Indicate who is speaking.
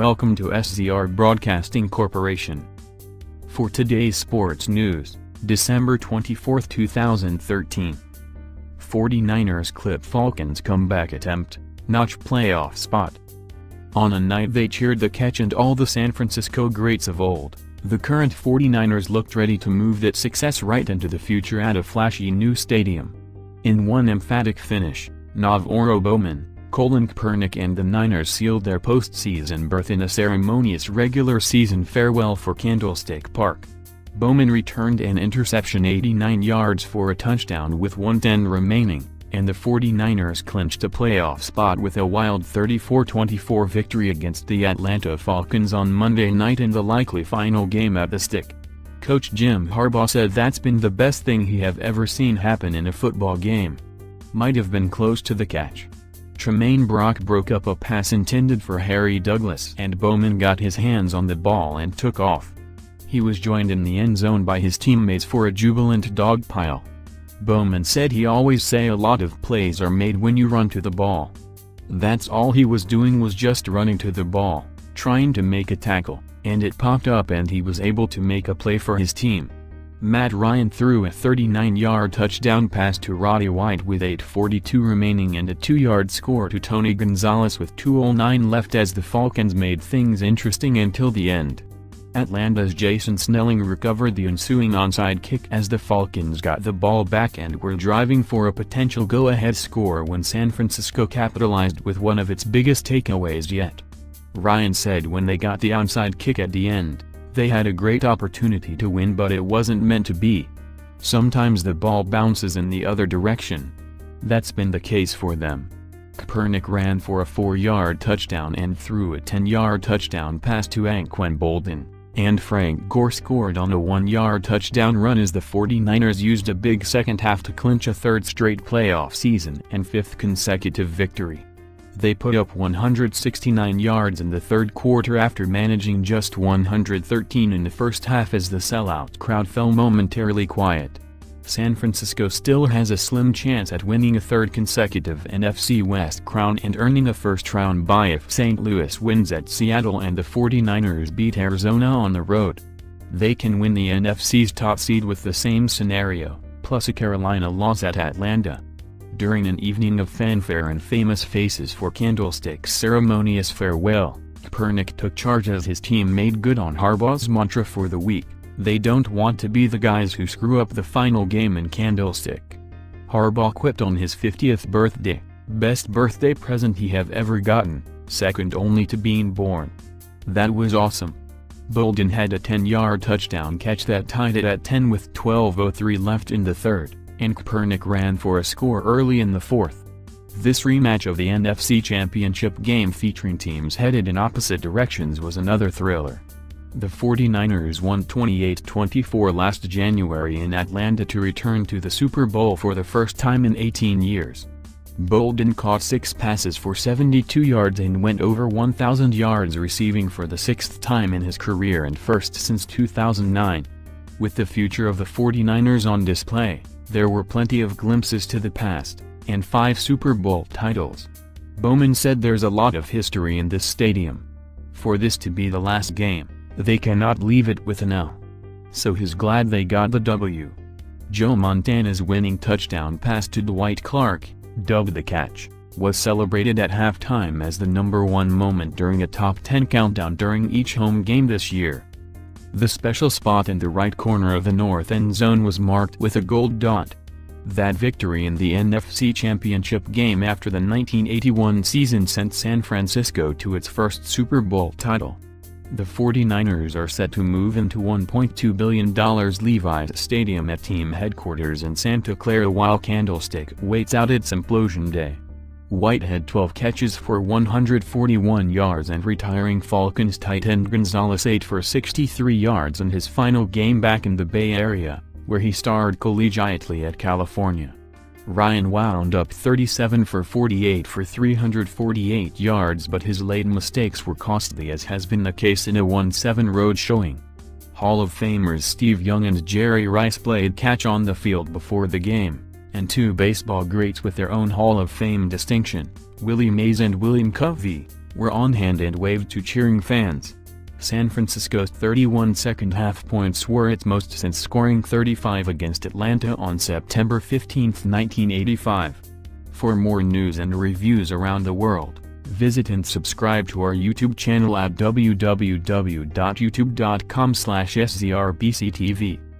Speaker 1: Welcome to SZR Broadcasting Corporation. For today's sports news, December 24, 2013. 49ers clip Falcons comeback attempt, notch playoff spot. On a night they cheered the catch and all the San Francisco greats of old, the current 49ers looked ready to move that success right into the future at a flashy new stadium. In one emphatic finish, NaVorro Bowman, Colin Kaepernick and the Niners sealed their postseason berth in a ceremonious regular season farewell for Candlestick Park. Bowman returned an interception 89 yards for a touchdown with 1:10 remaining, and the 49ers clinched a playoff spot with a wild 34-24 victory against the Atlanta Falcons on Monday night in the likely final game at the Stick. Coach Jim Harbaugh said that's been the best thing he have ever seen happen in a football game. Might have been close to the catch. Tremaine Brock broke up a pass intended for Harry Douglas and Bowman got his hands on the ball and took off. He was joined in the end zone by his teammates for a jubilant dog pile. Bowman said he always say a lot of plays are made when you run to the ball. That's all he was doing was just running to the ball, trying to make a tackle, and it popped up and he was able to make a play for his team. Matt Ryan threw a 39-yard touchdown pass to Roddy White with 8:42 remaining and a 2-yard score to Tony Gonzalez with 2:09 left as the Falcons made things interesting until the end. Atlanta's Jason Snelling recovered the ensuing onside kick as the Falcons got the ball back and were driving for a potential go-ahead score when San Francisco capitalized with one of its biggest takeaways yet. Ryan said when they got the onside kick at the end, they had a great opportunity to win but it wasn't meant to be. Sometimes the ball bounces in the other direction. That's been the case for them. Kaepernick ran for a 4-yard touchdown and threw a 10-yard touchdown pass to Anquan Boldin, and Frank Gore scored on a 1-yard touchdown run as the 49ers used a big second half to clinch a third straight playoff season and fifth consecutive victory. They put up 169 yards in the third quarter after managing just 113 in the first half as the sellout crowd fell momentarily quiet. San Francisco still has a slim chance at winning a third consecutive NFC West crown and earning a first-round bye if St. Louis wins at Seattle and the 49ers beat Arizona on the road. They can win the NFC's top seed with the same scenario, plus a Carolina loss at Atlanta. During an evening of fanfare and famous faces for Candlestick's ceremonious farewell, Kaepernick took charge as his team made good on Harbaugh's mantra for the week: they don't want to be the guys who screw up the final game in Candlestick. Harbaugh quipped on his 50th birthday, "Best birthday present he have ever gotten, second only to being born." That was awesome. Boldin had a 10-yard touchdown catch that tied it at 10 with 12:03 left in the third, and Kaepernick ran for a score early in the fourth. This rematch of the NFC Championship game featuring teams headed in opposite directions was another thriller. The 49ers won 28-24 last January in Atlanta to return to the Super Bowl for the first time in 18 years. Boldin caught 6 passes for 72 yards and went over 1,000 yards receiving for the 6th time in his career and first since 2009. With the future of the 49ers on display, there were plenty of glimpses to the past, and 5 Super Bowl titles. Bowman said there's a lot of history in this stadium. For this to be the last game, they cannot leave it with an L. So he's glad they got the W. Joe Montana's winning touchdown pass to Dwight Clark, dubbed the catch, was celebrated at halftime as the #1 moment during a top 10 countdown during each home game this year. The special spot in the right corner of the north end zone was marked with a gold dot. That victory in the NFC Championship game after the 1981 season sent San Francisco to its first Super Bowl title. The 49ers are set to move into $1.2 billion Levi's Stadium at team headquarters in Santa Clara while Candlestick waits out its implosion day. White had 12 catches for 141 yards and retiring Falcons tight end Gonzalez 8 for 63 yards in his final game back in the Bay Area, where he starred collegiately at California. Ryan wound up 37 for 48 for 348 yards but his late mistakes were costly as has been the case in a 1-7 road showing. Hall of Famers Steve Young and Jerry Rice played catch on the field before the game, and 2 baseball greats with their own Hall of Fame distinction, Willie Mays and William Covey, were on hand and waved to cheering fans. San Francisco's 31 second-half points were its most since scoring 35 against Atlanta on September 15, 1985. For more news and reviews around the world, visit and subscribe to our YouTube channel at www.youtube.com/szrbctv.